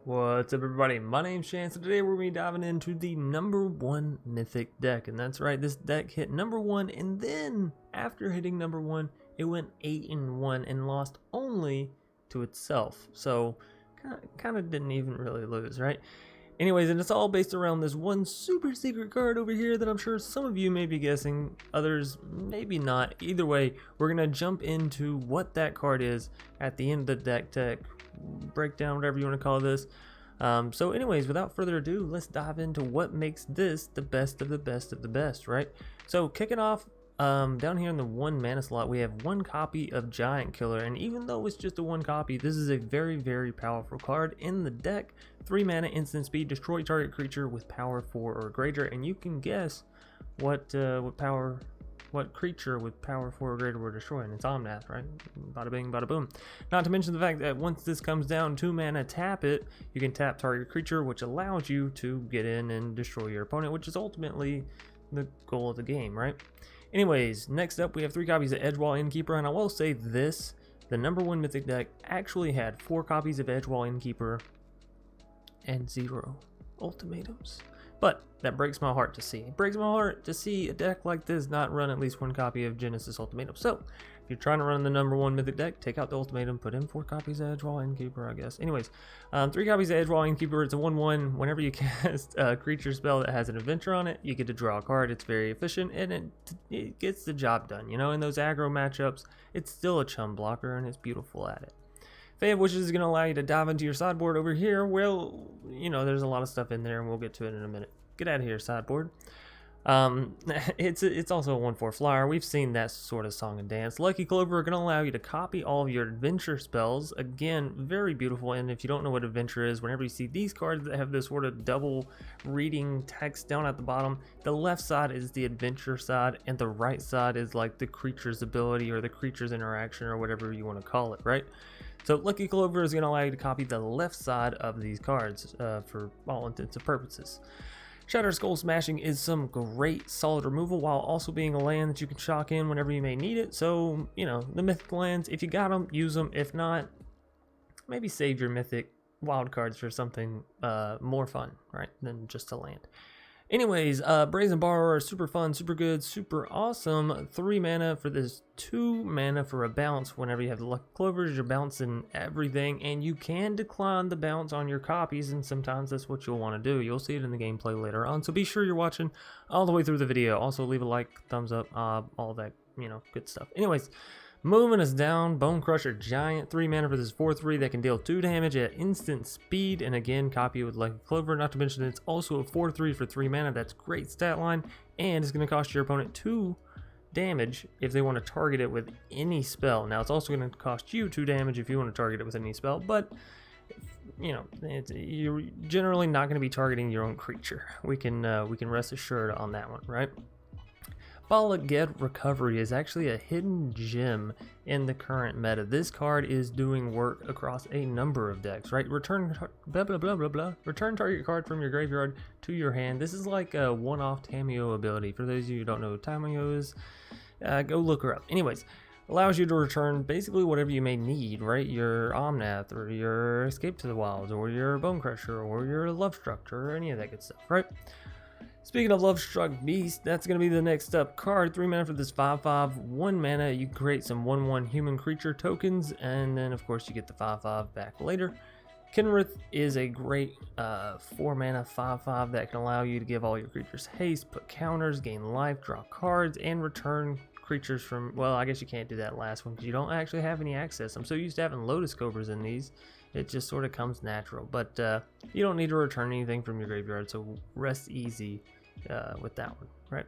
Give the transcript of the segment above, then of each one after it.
What's up, everybody? My name's Chance, and today we're going to be diving into the #1 Mythic deck. And that's right, this deck hit #1, and then after hitting #1, it went 8-1 and lost only to itself. So, kind of didn't even really lose, right? Anyways, and it's all based around this one super secret card over here that I'm sure some of you may be guessing, others maybe not. Either way, we're going to jump into what that card is at the end of the deck tech breakdown, whatever you want to call this. So anyways, without further ado, let's dive into what makes this the best of the best of the best, right? So kicking off, down here in the 1 mana slot, we have 1 copy of Giant Killer, and even though it's just a 1 copy, this is a very, very powerful card in the deck. 3 mana, instant speed, destroy target creature with power 4 or greater, and you can guess what creature with power 4 or greater we're destroying. It's Omnath, right? Bada bing, bada boom. Not to mention the fact that once this comes down, 2 mana, tap it, you can tap target creature, which allows you to get in and destroy your opponent, which is ultimately the goal of the game, right? Anyways, next up we have 3 copies of Edgewall Innkeeper, and I will say this, the #1 Mythic deck actually had 4 copies of Edgewall Innkeeper and 0 ultimatums. But that breaks my heart to see. It breaks my heart to see a deck like this not run at least 1 copy of Genesis Ultimatum. So, if you're trying to run the #1 Mythic deck, take out the Ultimatum, put in 4 copies of Edgewall Innkeeper, I guess. Anyways, 3 copies of Edgewall Innkeeper. It's a 1/1. Whenever you cast a creature spell that has an adventure on it, you get to draw a card. It's very efficient, and it gets the job done. You know, in those aggro matchups, it's still a chum blocker, and it's beautiful at it. Fae of Wishes is going to allow you to dive into your sideboard over here. Well, you know, there's a lot of stuff in there, and we'll get to it in a minute. Get out of here, sideboard. It's also a 1/4 flyer. We've seen that sort of song and dance. Lucky Clover are going to allow you to copy all of your adventure spells. Again, very beautiful. And if you don't know what adventure is, whenever you see these cards that have this sort of double reading text down at the bottom, the left side is the adventure side, and the right side is like the creature's ability or the creature's interaction or whatever you want to call it, right? So Lucky Clover is going to allow you to copy the left side of these cards for all intents and purposes. Shatter Skull Smashing is some great solid removal while also being a land that you can shock in whenever you may need it. So, you know, the Mythic lands, if you got them, use them. If not, maybe save your Mythic wild cards for something more fun, right, than just a land. Anyways, Brazen Borrower, super fun, super good, super awesome. 3 mana for this, 2 mana for a bounce. Whenever you have the Lucky Clovers, you're bouncing everything, and you can decline the bounce on your copies, and sometimes that's what you'll want to do. You'll see it in the gameplay later on, so be sure you're watching all the way through the video. Also, leave a like, thumbs up, all that, you know, good stuff. Anyways, moving us down, Bonecrusher Giant, 3 mana for this 4/3 that can deal 2 damage at instant speed, and again, copy with Lucky Clover. Not to mention it's also a 4/3 for 3 mana. That's great stat line, and it's going to cost your opponent 2 damage if they want to target it with any spell. Now, it's also going to cost you 2 damage if you want to target it with any spell, but you know, you're generally not going to be targeting your own creature. We can rest assured on that one, right? Bala Ged Recovery is actually a hidden gem in the current meta. This card is doing work across a number of decks, right? Return blah blah blah blah blah. Return target card from your graveyard to your hand. This is like a one-off Tameo ability. For those of you who don't know what Tameo is, go look her up. Anyways, allows you to return basically whatever you may need, right? Your Omnath, or your Escape to the Wilds, or your Bonecrusher, or your Lovestruck, or any of that good stuff, right? Speaking of Lovestruck Beast, that's going to be the next up card. 3 mana for this 5/5, 1 mana. You create some 1/1 human creature tokens, and then of course you get the 5/5 back later. Kenrith is a great 4 mana 5/5 that can allow you to give all your creatures haste, put counters, gain life, draw cards, and return creatures from, well, I guess you can't do that last one because you don't actually have any access. I'm so used to having Lotus Cobras in these, it just sort of comes natural. But you don't need to return anything from your graveyard, so rest easy with that one, right?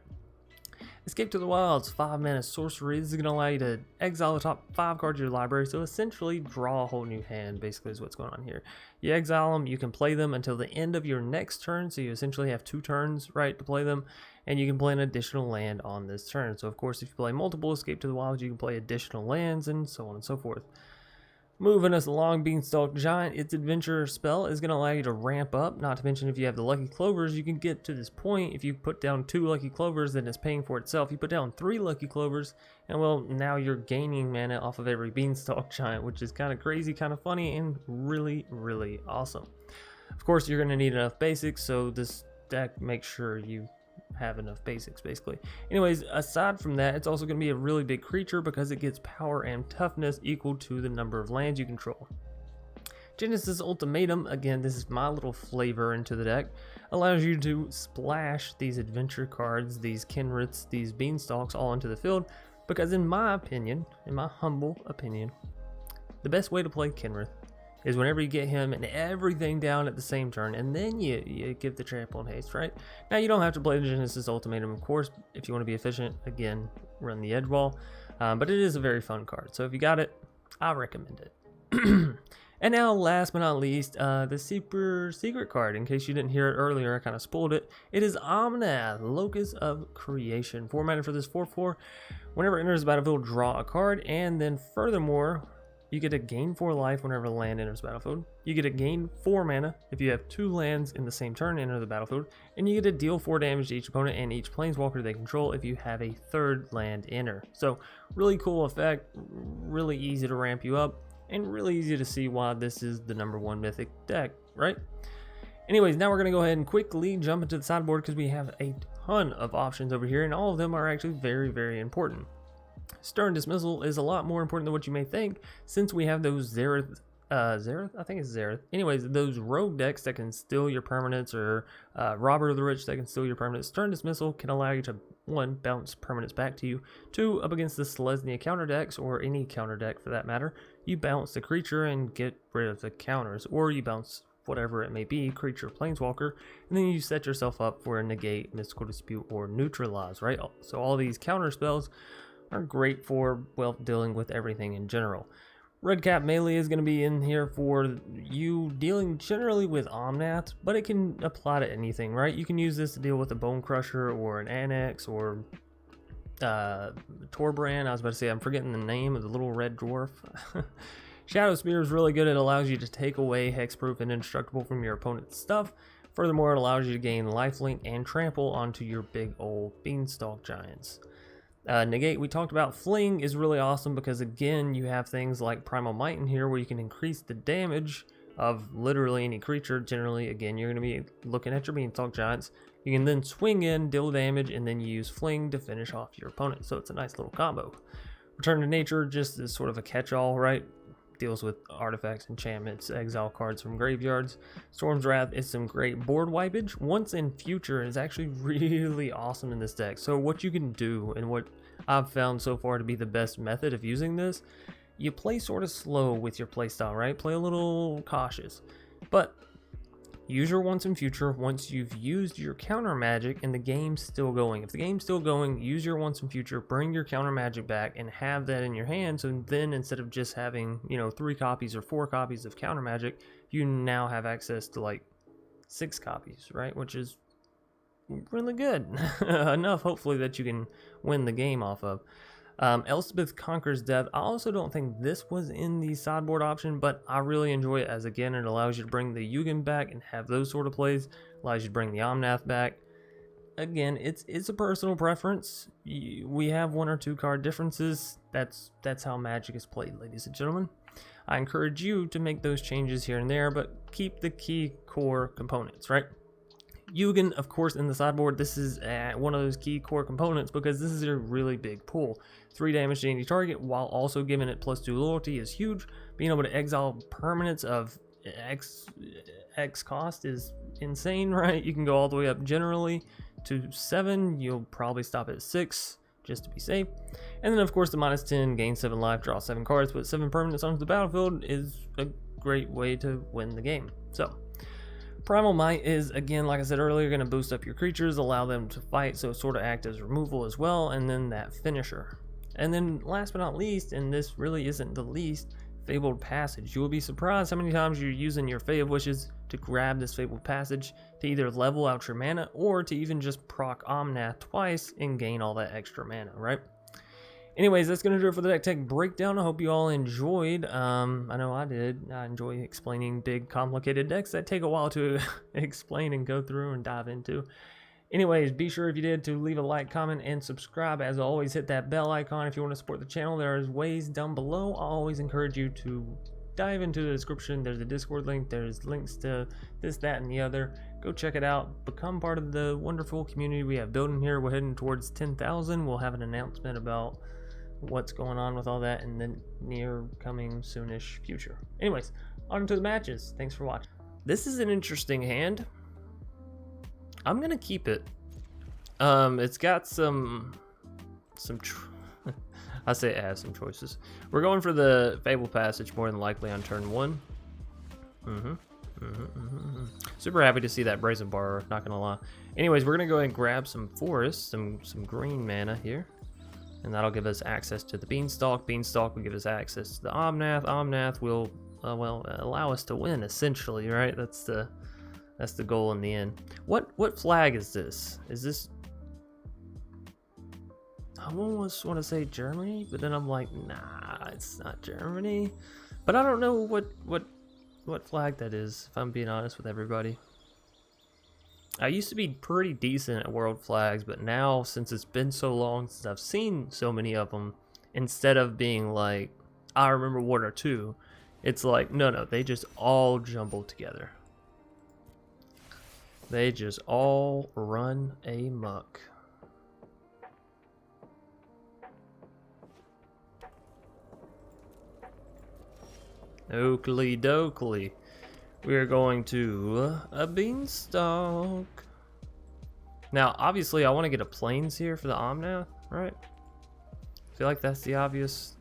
Escape to the Wilds, 5 mana sorcery. This is going to allow you to exile the top 5 cards of your library, so essentially draw a whole new hand, basically is what's going on here. You exile them, you can play them until the end of your next turn, so you essentially have 2 turns, right, to play them, and you can play an additional land on this turn. So of course, if you play multiple Escape to the Wilds, you can play additional lands, and so on and so forth. Moving us along, Beanstalk Giant, its adventure spell is going to allow you to ramp up. Not to mention, if you have the lucky clovers, you can get to this point. If you put down 2 lucky clovers, then it's paying for itself. You put down 3 lucky clovers, and well, now you're gaining mana off of every Beanstalk Giant, which is kind of crazy, kind of funny, and really, really awesome. Of course, you're going to need enough basics, so this deck makes sure you have enough basics, basically. Anyways, aside from that, it's also going to be a really big creature because it gets power and toughness equal to the number of lands you control. Genesis Ultimatum, again, this is my little flavor into the deck, allows you to splash these adventure cards, these Kenriths, these Beanstalks all into the field, because in my opinion, in my humble opinion, the best way to play Kenrith is whenever you get him and everything down at the same turn, and then you give the trample and haste, right? Now, you don't have to play the Genesis Ultimatum, of course. If you want to be efficient, again, run the Edgewall. But it is a very fun card, so if you got it, I recommend it. And now, last but not least, the super secret card. In case you didn't hear it earlier, I kind of spoiled it. It is Omnath, Locus of Creation. 4 mana for this 4/4. Whenever it enters the battlefield, draw a card, and then furthermore, you get to gain 4 life whenever a land enters the battlefield. You get to gain 4 mana if you have 2 lands in the same turn enter the battlefield. And you get to deal 4 damage to each opponent and each planeswalker they control if you have a 3rd land enter. So, really cool effect, really easy to ramp you up, and really easy to see why this is the #1 Mythic deck, right? Anyways, now we're going to go ahead and quickly jump into the sideboard because we have a ton of options over here, and all of them are actually very, very important. Stern Dismissal is a lot more important than what you may think, since we have those Zareth, I think it's Zareth. Anyways, those rogue decks that can steal your permanents, or Robber of the Rich that can steal your permanents. Stern Dismissal can allow you to, 1, bounce permanents back to you, 2, up against the Selesnya counter decks, or any counter deck for that matter, you bounce the creature and get rid of the counters, or you bounce whatever it may be, creature, planeswalker, and then you set yourself up for a negate, mystical dispute, or neutralize, right? So all these counter spells are great for, well, dealing with everything in general. Red Cap Melee is going to be in here for you dealing generally with Omnath, but it can apply to anything, right? You can use this to deal with a Bonecrusher or an Annex or Torbrand. I was about to say, I'm forgetting the name of the little red dwarf. Shadow Spear is really good. It allows you to take away hexproof and indestructible from your opponent's stuff. Furthermore, it allows you to gain lifelink and trample onto your big old Beanstalk Giants. Negate, we talked about. Fling is really awesome because, again, you have things like Primal Might in here where you can increase the damage of literally any creature. Generally, again, you're going to be looking at your Beanstalk Giants. You can then swing in, deal damage, and then you use Fling to finish off your opponent. So it's a nice little combo. Return to Nature just is sort of a catch-all, right? Deals with artifacts, enchantments, exile cards from graveyards. Storm's Wrath is some great board wipage. Once in Future is actually really awesome in this deck. So what you can do, and what I've found so far to be the best method of using this, you play sort of slow with your playstyle, right? Play a little cautious. But use your Once in Future once you've used your counter magic and the game's still going. If the game's still going, use your Once in Future, bring your counter magic back, and have that in your hand. So then instead of just having, 3 copies or 4 copies of counter magic, you now have access to like 6 copies, right? Which is really good. Enough, hopefully, that you can win the game off of. Elspeth Conquers Death. I also don't think this was in the sideboard option, but I really enjoy it as, again, it allows you to bring the Yugen back and have those sort of plays. Allows you to bring the Omnath back. Again, it's a personal preference. We have 1 or 2 card differences. That's how Magic is played, ladies and gentlemen. I encourage you to make those changes here and there, but keep the key core components, right? Yugen, of course, in the sideboard, this is one of those key core components because this is a really big pull. 3 damage to any target while also giving it +2 loyalty is huge. Being able to exile permanents of X cost is insane, right? You can go all the way up generally to 7. You'll probably stop at 6 just to be safe. And then, of course, the -10, gain 7 life, draw 7 cards, put 7 permanents onto the battlefield is a great way to win the game. So, Primal Might is, again, like I said earlier, going to boost up your creatures, allow them to fight, so sort of act as removal as well, and then that finisher. And then last but not least, and this really isn't the least, Fabled Passage. You will be surprised how many times you're using your Fae of Wishes to grab this Fabled Passage to either level out your mana or to even just proc Omnath twice and gain all that extra mana, right? Anyways, that's going to do it for the deck tech breakdown. I hope you all enjoyed. I know I did. I enjoy explaining big, complicated decks that take a while to explain and go through and dive into. Anyways, be sure if you did to leave a like, comment, and subscribe. As always, hit that bell icon if you want to support the channel. There's ways down below. I always encourage you to dive into the description. There's a Discord link. There's links to this, that, and the other. Go check it out. Become part of the wonderful community we have building here. We're heading towards 10,000. We'll have an announcement about what's going on with all that in the near coming soonish future. Anyways, on to the matches. Thanks for watching. This is an interesting hand. I'm gonna keep it. It's got I say it has some choices. We're going for the Fabled Passage more than likely on turn 1. Super happy to see that Brazen Borrower, not gonna lie. Anyways, we're gonna go ahead and grab some forest, some green mana here. And that'll give us access to the Beanstalk. Beanstalk will give us access to the Omnath. Omnath will, well, allow us to win, essentially, right? That's the goal in the end. What flag is this? Is this... I almost want to say Germany, but then I'm like, nah, it's not Germany. But I don't know what flag that is, if I'm being honest with everybody. I used to be pretty decent at world flags, but now, since it's been so long since I've seen so many of them, instead of being like, I remember one or two, it's like, no, they just all jumble together. They just all run amok. Oakley dokley. We are going to a Beanstalk. Now, obviously, I want to get a Plains here for the Omnath, right? I feel like that's the obvious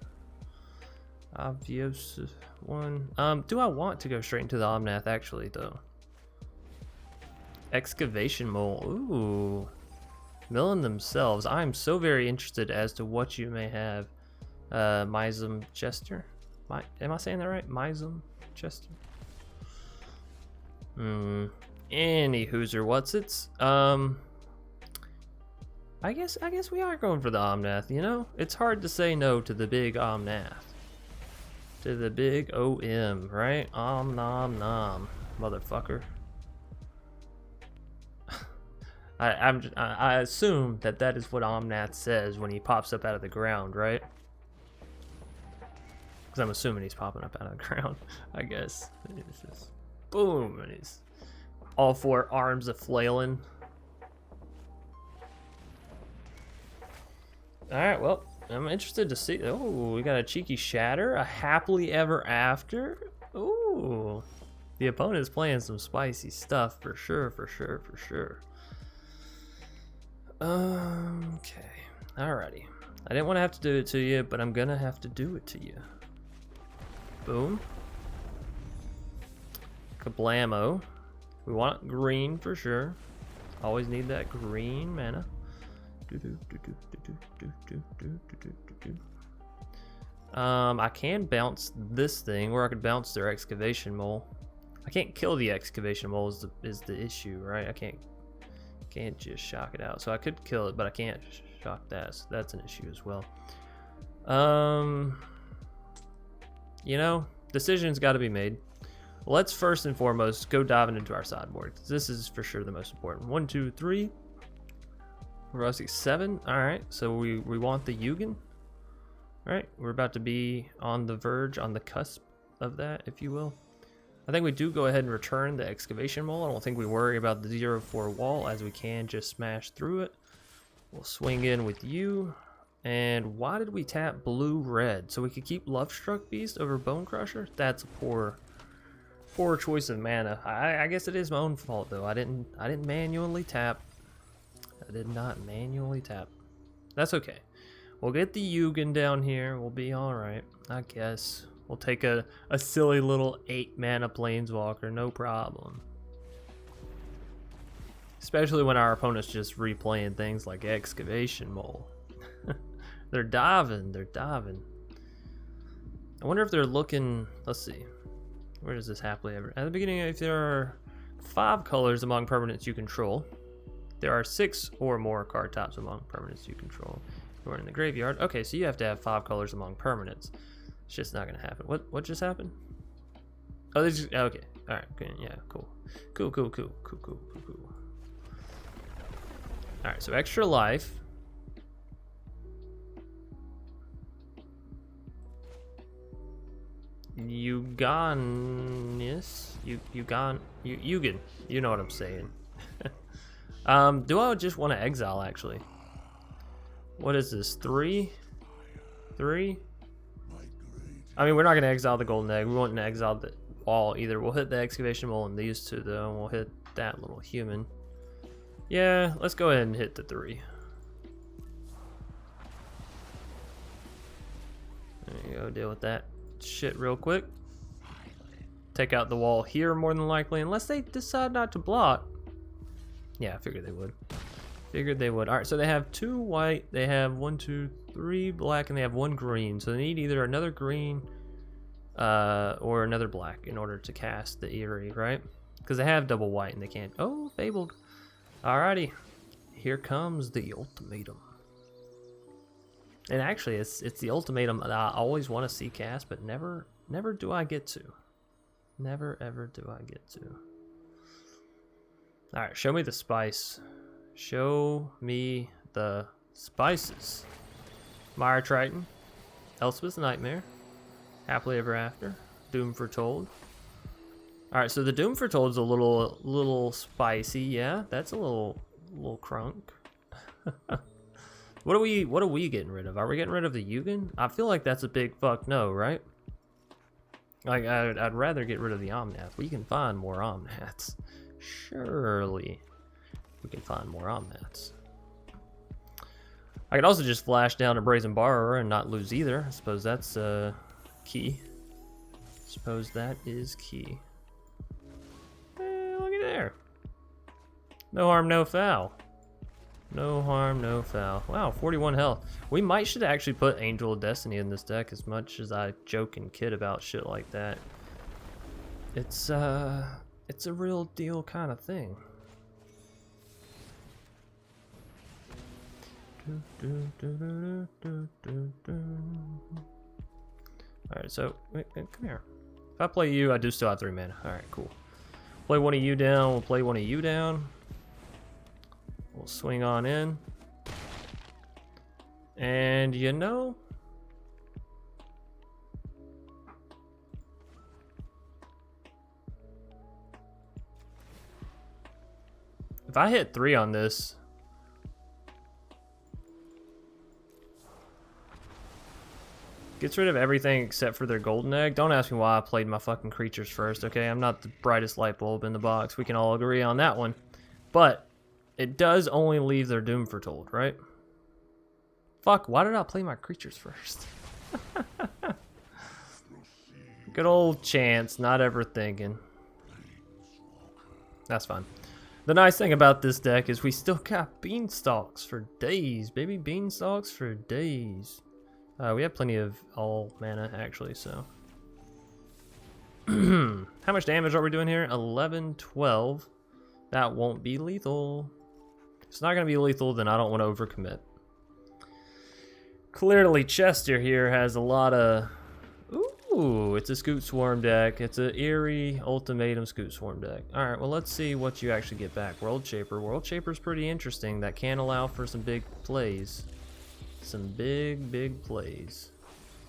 one. Do I want to go straight into the Omnath, actually, though? Excavation Mole. Ooh. Milling themselves. I'm so very interested as to what you may have. Myzum Chester. Am I saying that right? Myzum Chester. Any hooser, what's its? I guess we are going for the Omnath, you know? It's hard to say no to the big Omnath. To the big OM, right? Om nom nom, motherfucker. I assume that is what Omnath says when he pops up out of the ground, right? Because I'm assuming he's popping up out of the ground, I guess. It's just boom, and he's all four arms a flailing. Alright, well, I'm interested to see. Oh, we got a cheeky shatter, a happily ever after. Ooh, the opponent's playing some spicy stuff for sure, for sure, for sure. Okay, alrighty. I didn't want to have to do it to you, but I'm gonna have to do it to you. Boom. Kablamo. We want green for sure. Always need that green mana. I can bounce this thing, or I could bounce their Excavation Mole. I can't kill the Excavation Mole is the issue, right? I can't just shock it out. So I could kill it, but I can't shock that. So that's an issue as well. You know, decisions got to be made. Let's first and foremost go diving into our sideboard. This is for sure the most important. 1, 2, 3. 4, 5, 6, 7. All right, so we want the Yugen. All right, we're about to be on the verge, on the cusp of that, if you will. I think we do go ahead and return the Excavation Mole. I don't think we worry about the 0-4 wall, as we can just smash through it. We'll swing in with you. And why did we tap blue-red? So we could keep Lovestruck Beast over Bonecrusher? That's a poor choice of mana. I guess it is my own fault though. I didn't manually tap. I did not manually tap. That's okay. We'll get the Yugen down here. We'll be alright, I guess. We'll take a silly little 8 mana Planeswalker, no problem. Especially when our opponent's just replaying things like Excavation Mole. They're diving. I wonder if they're looking, let's see. Where does this happily ever? At the beginning, if there are 5 colors among permanents you control, there are 6 or more card types among permanents you control. We're in the graveyard. Okay, so you have to have 5 colors among permanents. It's just not gonna happen. What just happened? Oh, this is okay. All right, good. Yeah, cool. Cool. All right, so extra life. Eugon. You know what I'm saying. Do I just want to exile actually? What is this? 3? I mean, we're not gonna exile the golden egg. We won't exile the wall either. We'll hit the excavation bowl and these two though, and we'll hit that little human. Yeah, let's go ahead and hit the 3. There you go, deal with that shit real quick. Take out the wall here more than likely, unless they decide not to block. Yeah, I figured they would. All right, so they have 2 white, they have 1, 2, 3 black, and they have 1 green. So they need either another green or another black in order to cast the Eerie, right? Because they have double white and they can't. Oh, Fabled. Alrighty, here comes the ultimatum. And actually, it's the ultimatum that I always want to see cast, but never do I get to. Never ever do I get to. All right, show me the spice. Show me the spices. Mire Triton, Elspeth's Nightmare, Happily Ever After, Doom Foretold. All right, so the Doom Foretold is a little spicy. Yeah, that's a little crunk. What are we getting rid of? Are we getting rid of the Eugen? I feel like that's a big fuck no, right? Like I'd rather get rid of the Omnath. We can find more Omnaths. Surely we can find more Omnaths. I could also just flash down a Brazen Borrower and not lose either. I suppose that's key. Suppose that is key. Look at there. No harm, no foul. No harm, no foul. Wow, 41 health. We should actually put Angel of Destiny in this deck, as much as I joke and kid about shit like that. It's a real deal kind of thing. Alright, so wait, come here. If I play you, I do still have 3 mana. Alright, cool. Play one of you down, we'll play one of you down. We'll swing on in. And you know, if I hit 3 on this, gets rid of everything except for their golden egg. Don't ask me why I played my fucking creatures first, okay? I'm not the brightest light bulb in the box. We can all agree on that one. But it does only leave their Doom Foretold, right? Fuck, why did I play my creatures first? Good old chance, not ever thinking. That's fine. The nice thing about this deck is we still got Beanstalks for days, baby. Beanstalks for days. We have plenty of all mana, actually, so. How much damage are we doing here? 11, 12. That won't be lethal. If it's not going to be lethal, then I don't want to overcommit. Clearly, Chester here has a lot of... Ooh, it's a Scoot Swarm deck. It's an Eerie Ultimatum Scoot Swarm deck. Alright, well, let's see what you actually get back. World Shaper. World Shaper's pretty interesting. That can allow for some big plays. Some big plays.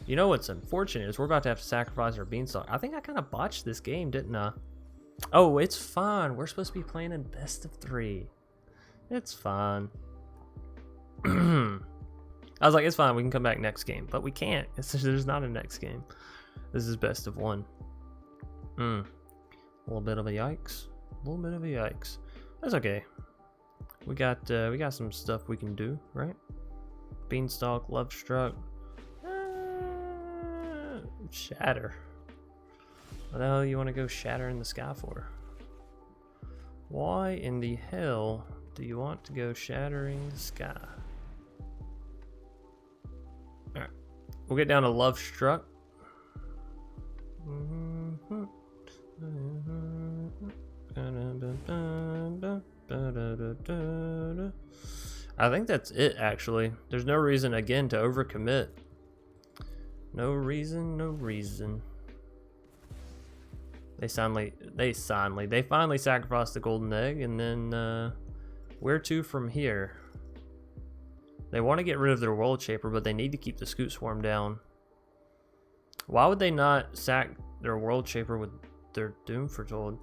You know what's unfortunate is we're about to have to sacrifice our Beanstalk. I think I kind of botched this game, didn't I? Oh, it's fine. We're supposed to be playing in best of 3. It's fine. I was like, it's fine. We can come back next game. But we can't. There's not a next game. This is best of 1. A little bit of a yikes. A little bit of a yikes. That's okay. We got some stuff we can do, right? Beanstalk, Love Struck. Shatter. What the hell you want to go shatter in the sky for? Why in the hell do you want to go shattering the sky? Alright. We'll get down to Love Struck. I think that's it, actually. There's no reason, again, to overcommit. No reason, no reason. They finally sacrificed the golden egg, and then, where to from here? They want to get rid of their World Shaper, but they need to keep the Scoot Swarm down. Why would they not sack their World Shaper with their Doom Foretold?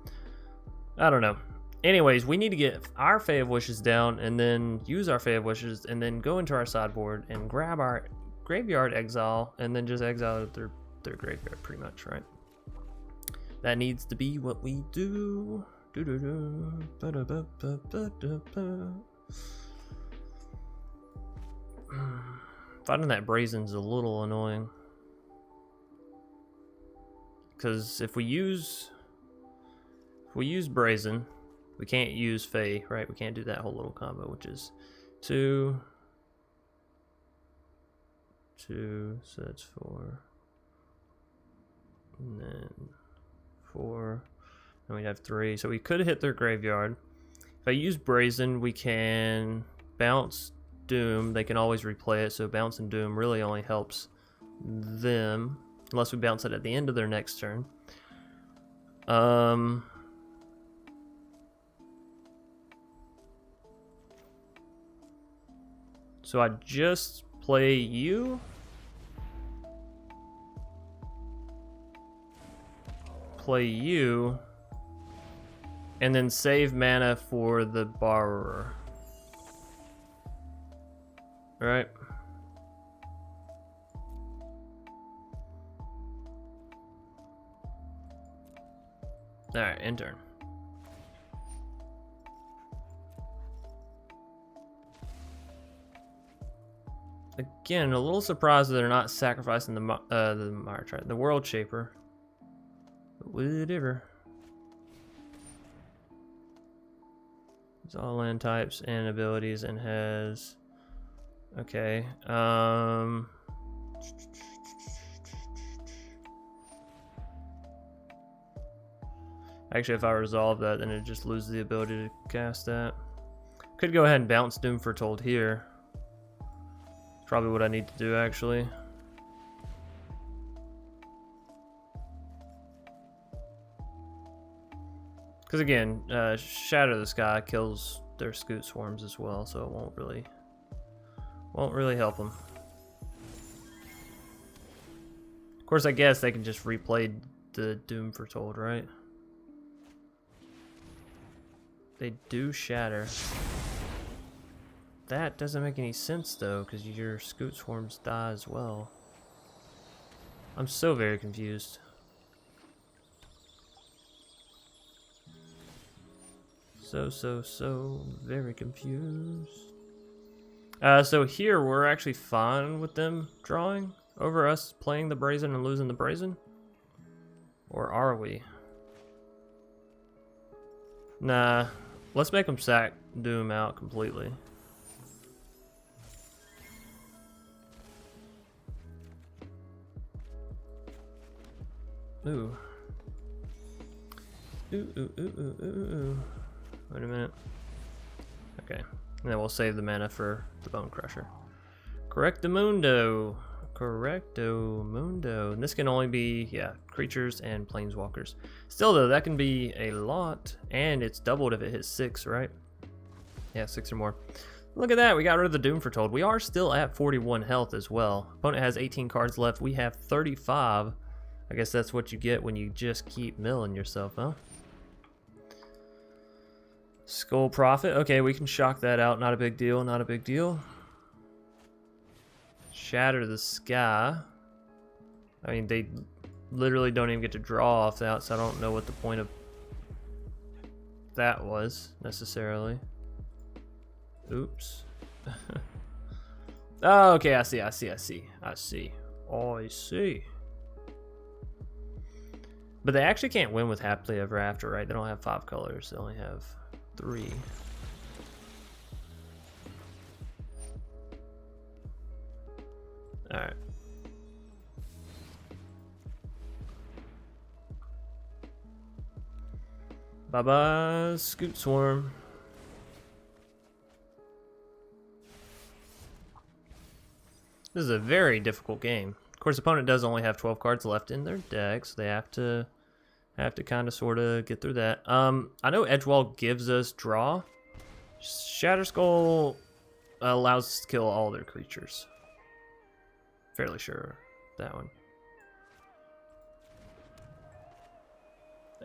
I don't know. Anyways, we need to get our Fae of Wishes down, and then use our Fae of Wishes, and then go into our sideboard and grab our Graveyard Exile, and then just exile their graveyard, pretty much, right? That needs to be what we do. Finding that Brazen's a little annoying. Because if we use Brazen, we can't use Fae, right? We can't do that whole little combo, which is 2, so that's 4, and then 4, and we have 3. So we could hit their graveyard. If I use Brazen, we can bounce Doom. They can always replay it, so bounce and Doom really only helps them, unless we bounce it at the end of their next turn. So I just play you. Play you. And then save mana for the Borrower. Alright. Alright, end turn. Again, a little surprised that they're not sacrificing the World Shaper. But whatever. It's all land types and abilities and has... Okay. Actually, if I resolve that, then it just loses the ability to cast that. Could go ahead and bounce Doom Foretold here. Probably what I need to do, actually. Because again, Shadow the Sky kills their Scoot Swarms as well, so it won't really help them. Of course, I guess they can just replay the Doom Foretold, right? They do shatter. That doesn't make any sense though, because your Scoot Swarms die as well. I'm so very confused. So very confused. So here we're actually fine with them drawing over us playing the Brazen and losing the Brazen? Or are we? Nah, let's make them sack Doom out completely. Ooh. Ooh. Wait a minute. Okay. And then we'll save the mana for the Bonecrusher. Correctamundo. And this can only be, yeah, creatures and planeswalkers. Still though, that can be a lot. And it's doubled if it hits 6, right? Yeah, 6 or more. Look at that, we got rid of the Doom Foretold. We are still at 41 health as well. Opponent has 18 cards left. We have 35. I guess that's what you get when you just keep milling yourself, huh? Skull Prophet. Okay, we can shock that out. Not a big deal, not a big deal. Shatter the Sky. I mean, they literally don't even get to draw off that, so I don't know what the point of that was, necessarily. Oops. Oh, okay, I see. But they actually can't win with Happily Ever After, right? They don't have 5 colors. They only have 3. Alright. Bye-bye, Scoot Swarm. This is a very difficult game. Of course, the opponent does only have 12 cards left in their deck, so they have to kind of sort of get through that. I know Edgewall gives us draw. Shatterskull allows us to kill all their creatures. Fairly sure that one.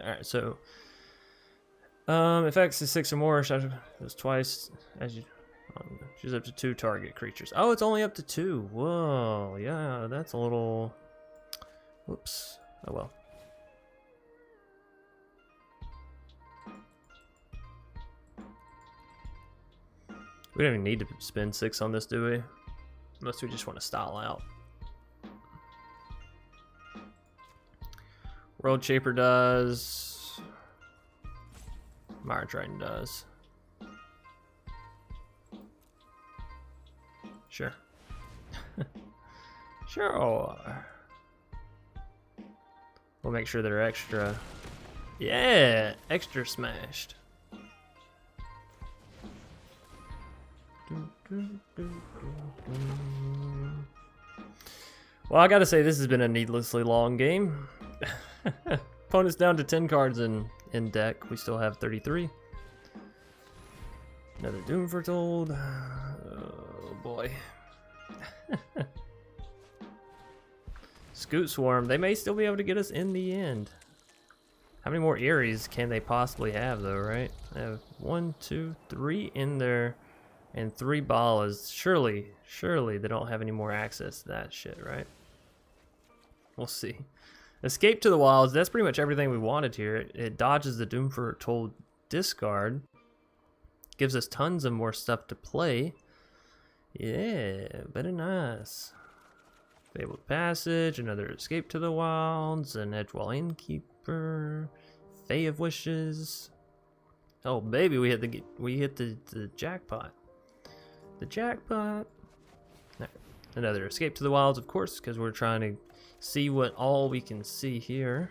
Alright, so if X is 6 or more, Shatter goes twice as you choose up to 2 target creatures. Oh, it's only up to 2. Whoa, yeah, that's a little. Whoops. Oh well. We don't even need to spend 6 on this, do we? Unless we just want to style out. World Shaper does. Mire Triton does. Sure. Sure. We'll make sure they're extra. Yeah, extra smashed. Well, I gotta say, this has been a needlessly long game. Opponent's down to 10 cards in deck. We still have 33. Another Doom Foretold. Oh boy. Scoot Swarm. They may still be able to get us in the end. How many more Eries can they possibly have, though, right? They have 1, 2, 3 in there. And 3 Balas. Surely they don't have any more access to that shit, right? We'll see. Escape to the Wilds. That's pretty much everything we wanted here. It dodges the Doom Foretold discard. Gives us tons of more stuff to play. Yeah, very nice. Fabled Passage. Another Escape to the Wilds. An Edgewall Innkeeper. Fae of Wishes. Oh baby, we hit the jackpot. The jackpot. Right. Another Escape to the Wilds, of course, because we're trying to see what all we can see here.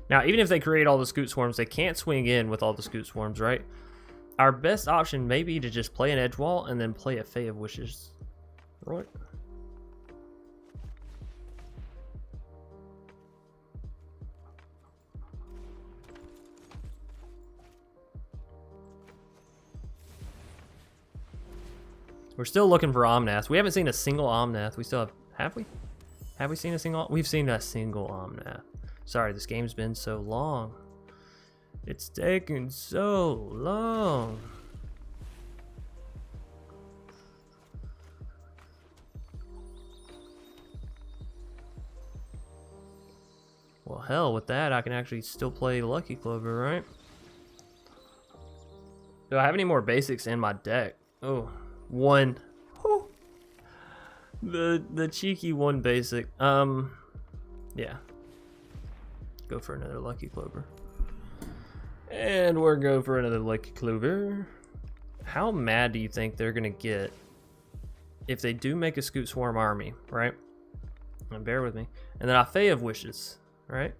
Now, even if they create all the Scoot Swarms, they can't swing in with all the Scoot Swarms, right? Our best option may be to just play an Edgewall and then play a Fae of Wishes. Right? We're still looking for Omnath. We haven't seen a single Omnath. We still have we? Have we seen a single? We've seen a single Omnath. Sorry, this game's been so long. It's taken so long. Well, hell, with that, I can actually still play Lucky Clover, right? Do I have any more basics in my deck? Oh. 1. Whew. The cheeky 1 basic. Yeah. Go for another Lucky Clover. And we're going for another Lucky Clover. How mad do you think they're gonna get if they do make a Scoot Swarm army, right? And bear with me. And then a Fae of Wishes, right?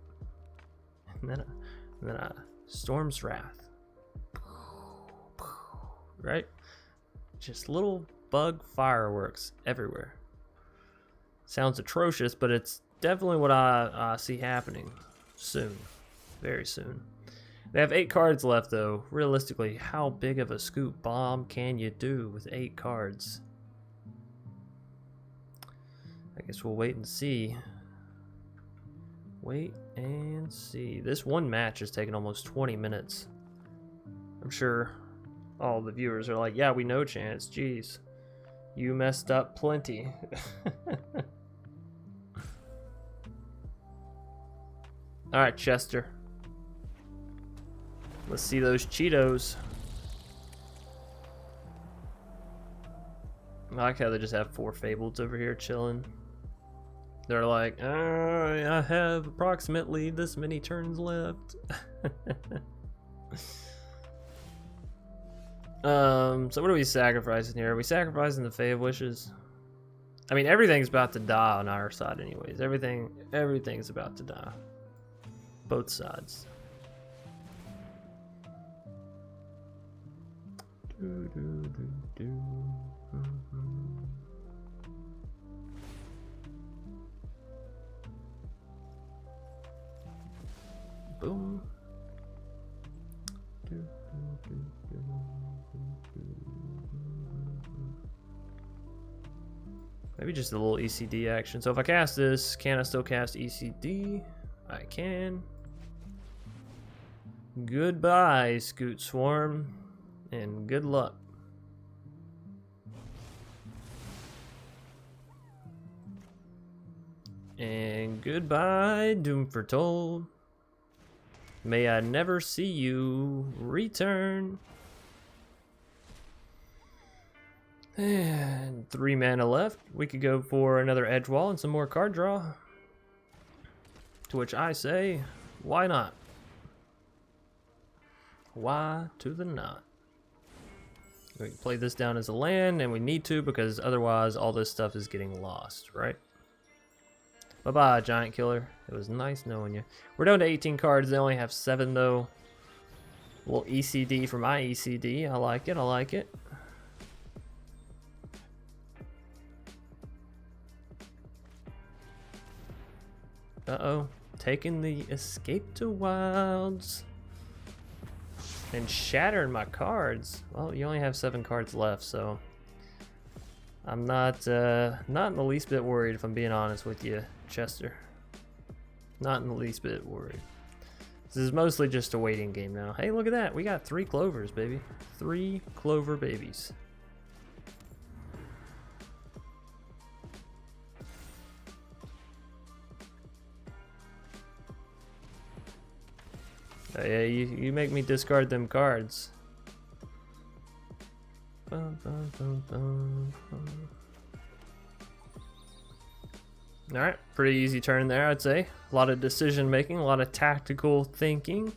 And then a Storm's Wrath. Right? Just little bug fireworks everywhere. Sounds atrocious, but it's definitely what I see happening soon. Very soon. They have 8 cards left, though. Realistically, how big of a scoop bomb can you do with 8 cards? I guess we'll wait and see. Wait and see. This one match has taken almost 20 minutes. I'm sure all the viewers are like, yeah, we know Chance. Jeez. You messed up plenty. Alright, Chester. Let's see those Cheetos. I like how they just have 4 Fableds over here chilling. They're like, I have approximately this many turns left. So what are we sacrificing here? Are we sacrificing the Fae of Wishes? I mean, everything's about to die on our side anyways. Everything's about to die. Both sides. Boom. Maybe just a little ECD action. So if I cast this, can I still cast ECD? I can. Goodbye, Scoot Swarm, and good luck. And goodbye, Doom Foretold. May I never see you return. And 3 mana left. We could go for another Edgewall and some more card draw. To which I say, why not? Why to the not? We can play this down as a land, and we need to because otherwise all this stuff is getting lost, right? Bye-bye, Giant Killer. It was nice knowing you. We're down to 18 cards. They only have 7, though. A little ECD for my ECD. I like it. I like it. Uh-oh. Taking the Escape to Wilds. And shattering my cards. Well, you only have 7 cards left, so... I'm not in the least bit worried, if I'm being honest with you, Chester. Not in the least bit worried. This is mostly just a waiting game now. Hey, look at that. We got 3 clovers, baby. 3 clover babies. Yeah, you make me discard them cards. Alright, pretty easy turn there, I'd say. A lot of decision making, a lot of tactical thinking.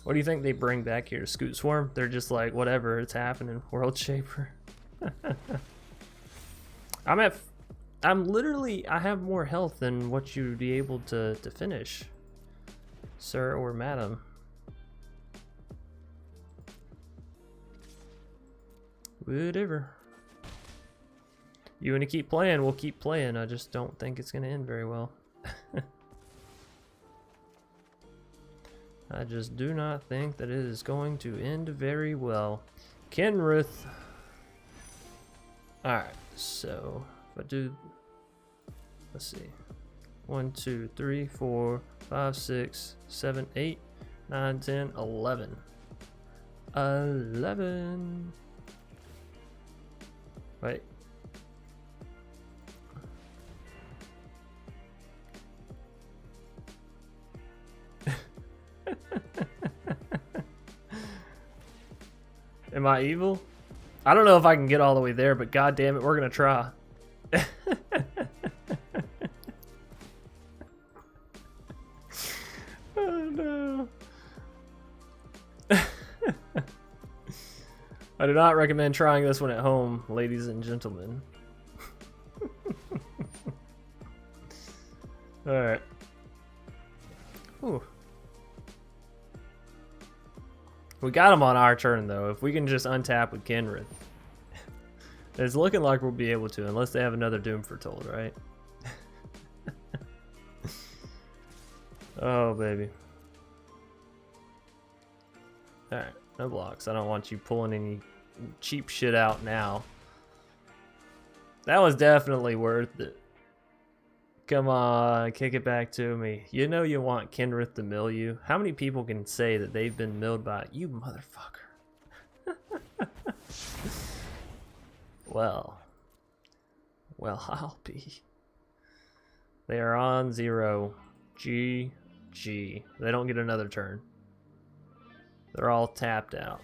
What do you think they bring back here? Scoot Swarm? They're just like, whatever, it's happening. World Shaper. I'm literally, I have more health than what you'd be able to finish, sir or madam. Whatever. You want to keep playing, we'll keep playing. I just don't think it's going to end very well. I just do not think that it is going to end very well. Kenrith. Alright, so if I do, let's see. 1, 2, 3, 4, 5, 6, 7, 8, 9, 10, 11. 11. Wait. Am I evil? I don't know if I can get all the way there, but god damn it, we're gonna try. Oh no. I do not recommend trying this one at home, ladies and gentlemen. Alright. Ooh. We got him on our turn, though. If we can just untap with Kenrith. It's looking like we'll be able to, unless they have another Doom Foretold, right? Oh, baby. Alright, no blocks. I don't want you pulling any cheap shit out now. That was definitely worth it. Come on, kick it back to me. You know you want Kenrith to mill you. How many people can say that they've been milled by you, motherfucker? Well, I'll be. They are on 0. GG. They don't get another turn. They're all tapped out.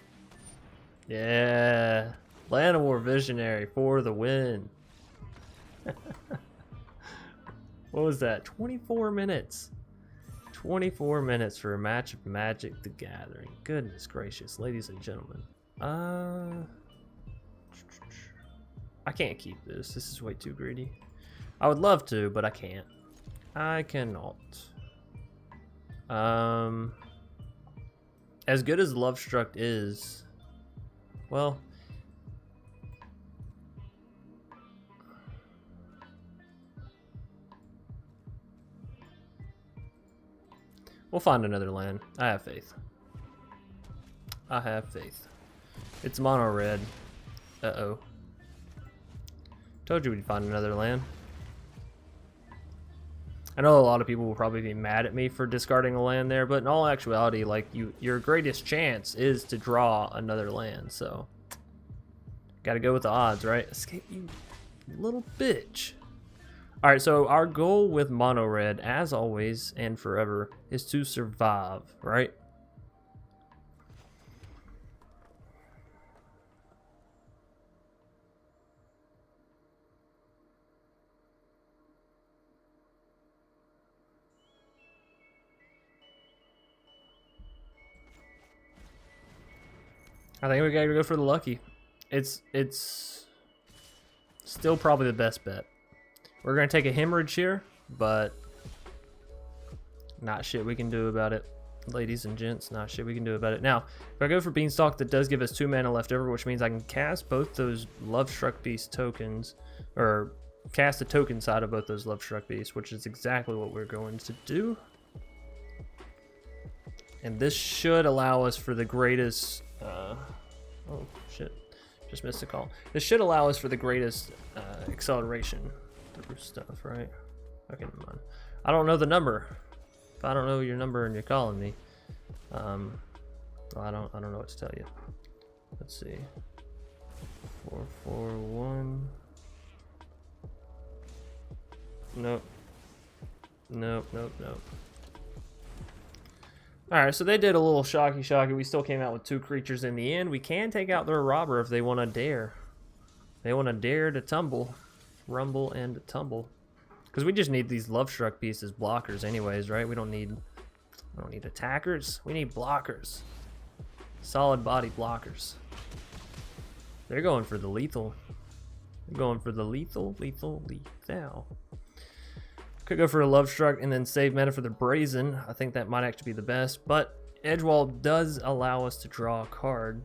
Yeah. Llanowar Visionary for the win. What was that? 24 minutes. 24 minutes for a match of Magic the Gathering. Goodness gracious, ladies and gentlemen. I can't keep this. This is way too greedy. I would love to, but I can't. I cannot. As good as Love Struck is, well, we'll find another land. I have faith. I have faith. It's mono red. Uh-oh. Told you we'd find another land. I know a lot of people will probably be mad at me for discarding a land there, but in all actuality, like, your greatest chance is to draw another land, so gotta go with the odds, right? Escape, you little bitch. Alright, so our goal with mono red, as always and forever, is to survive, right? I think we gotta go for the lucky. It's still probably the best bet. We're gonna take a hemorrhage here, but not shit we can do about it. Ladies and gents, not shit we can do about it. Now, if I go for Beanstalk, that does give us 2 mana left over, which means I can cast both those Love Struck Beast tokens, or cast the token side of both those Love Struck Beasts, which is exactly what we're going to do. And this should allow us for the greatest... oh, shit. Just missed a call. This should allow us for the greatest acceleration through stuff, right? Okay, never mind. I don't know the number. If I don't know your number and you're calling me, well, I don't know what to tell you. Let's see. 441. Nope. Nope, nope, nope. Alright, so they did a little shocky. We still came out with 2 creatures in the end. We can take out their robber if they want to dare. They want to dare to tumble. Rumble and tumble. Because we just need these Love Struck pieces blockers anyways, right? We don't need attackers. We need blockers. Solid body blockers. They're going for the lethal. They're going for the lethal. Could go for a Love Struck and then save mana for the Brazen. I think that might actually be the best. But Edgewall does allow us to draw a card.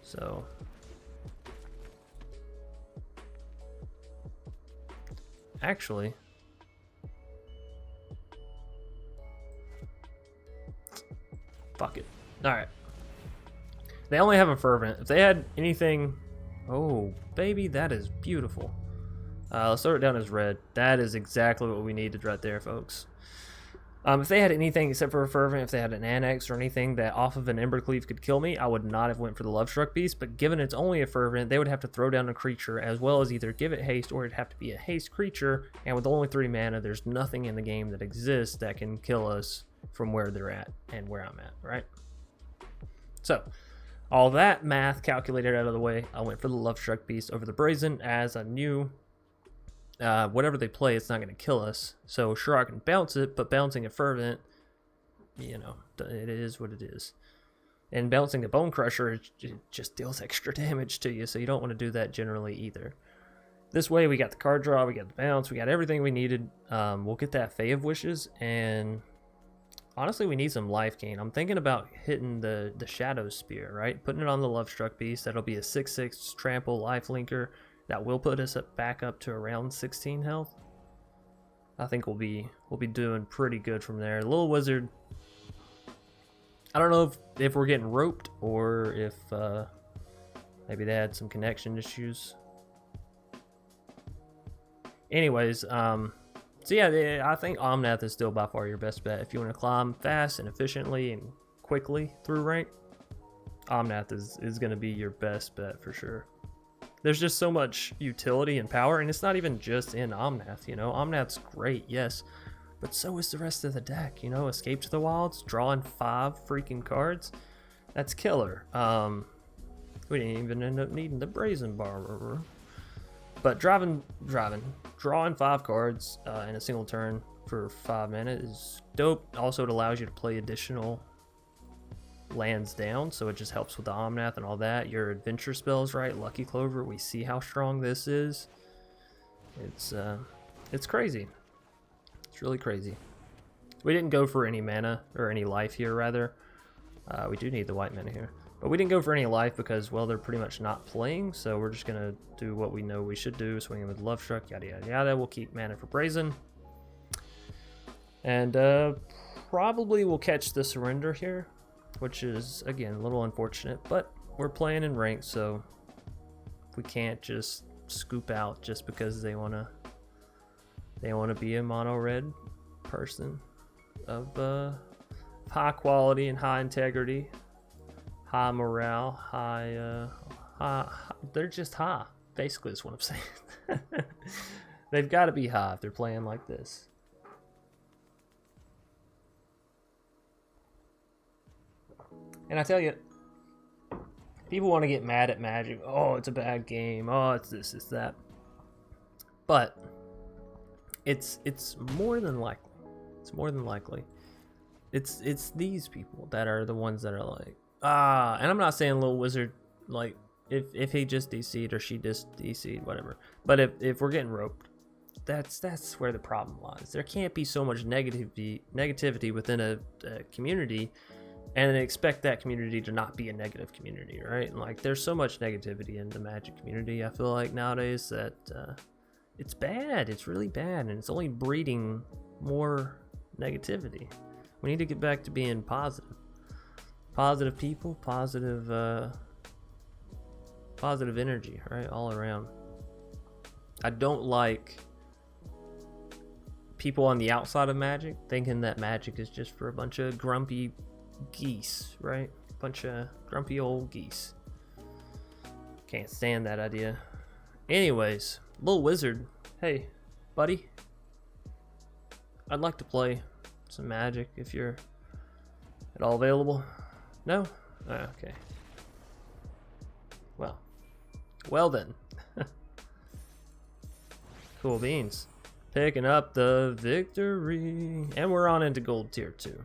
So... actually... fuck it. Alright. They only have a Fervent. If they had anything... oh, baby, that is beautiful. Let's throw it down as red. That is exactly what we needed right there, folks. If they had anything except for a Fervent, if they had an Annex or anything that off of an Embercleave could kill me, I would not have went for the Love Struck Beast, but given it's only a Fervent, they would have to throw down a creature as well as either give it haste or it'd have to be a haste creature, and with only 3 mana, there's nothing in the game that exists that can kill us from where they're at and where I'm at, right? So, all that math calculated out of the way, I went for the Love Struck Beast over the Brazen, as I knew whatever they play, it's not going to kill us. So sure, I can bounce it, but bouncing a Fervent, you know, it is what it is. And bouncing a Bonecrusher, it just deals extra damage to you, so you don't want to do that generally either. This way, we got the card draw, we got the bounce, we got everything we needed. We'll get that Fae of Wishes, and honestly, we need some life gain. I'm thinking about hitting the Shadow Spear, right? Putting it on the Love Struck Beast. That'll be a 6/6 trample life linker. That will put us back up to around 16 health. I think we'll be doing pretty good from there. Little Wizard. I don't know if we're getting roped or if maybe they had some connection issues. Anyways, so yeah, I think Omnath is still by far your best bet. If you want to climb fast and efficiently and quickly through rank, Omnath is going to be your best bet for sure. There's just so much utility and power, and it's not even just in Omnath, you know. Omnath's great, yes, but so is the rest of the deck, you know. Escape to the Wilds, drawing 5 freaking cards, that's killer. We didn't even end up needing the Brazen Borrower. But drawing 5 cards in a single turn for 5 mana is dope. Also, it allows you to play additional lands down, so it just helps with the Omnath and all that. Your adventure spells, right? Lucky Clover, we see how strong this is. It's crazy. It's really crazy. We didn't go for any mana, or any life here, rather. We do need the white mana here. But we didn't go for any life because, well, they're pretty much not playing, so we're just going to do what we know we should do, swing in with Love Struck, yada yada yada. We'll keep mana for Brazen. And probably we'll catch the Surrender here, which is, again, a little unfortunate, but we're playing in ranked, so we can't just scoop out just because they want to be a mono red person of high quality and high integrity, high morale, high, they're just high, basically is what I'm saying. They've got to be high if they're playing like this. And I tell you, people want to get mad at Magic. Oh, it's a bad game. Oh, it's this, it's that. But it's more than likely. It's more than likely. It's these people that are the ones that are like, and I'm not saying Little Wizard, like, if he just DC'd or she just DC'd, whatever. But if we're getting roped, that's where the problem lies. There can't be so much negativity within a community and expect that community to not be a negative community, right? And like, there's so much negativity in the Magic community, I feel like, nowadays, that it's bad. It's really bad, and it's only breeding more negativity. We need to get back to being positive. Positive people, positive energy, right? All around. I don't like people on the outside of Magic thinking that Magic is just for a bunch of grumpy geese, right? Bunch of grumpy old geese. Can't stand that idea. Anyways, Little Wizard, hey, buddy, I'd like to play some Magic if you're at all available. No? Okay. Well then. Cool beans. Picking up the victory. And we're on into gold tier 2.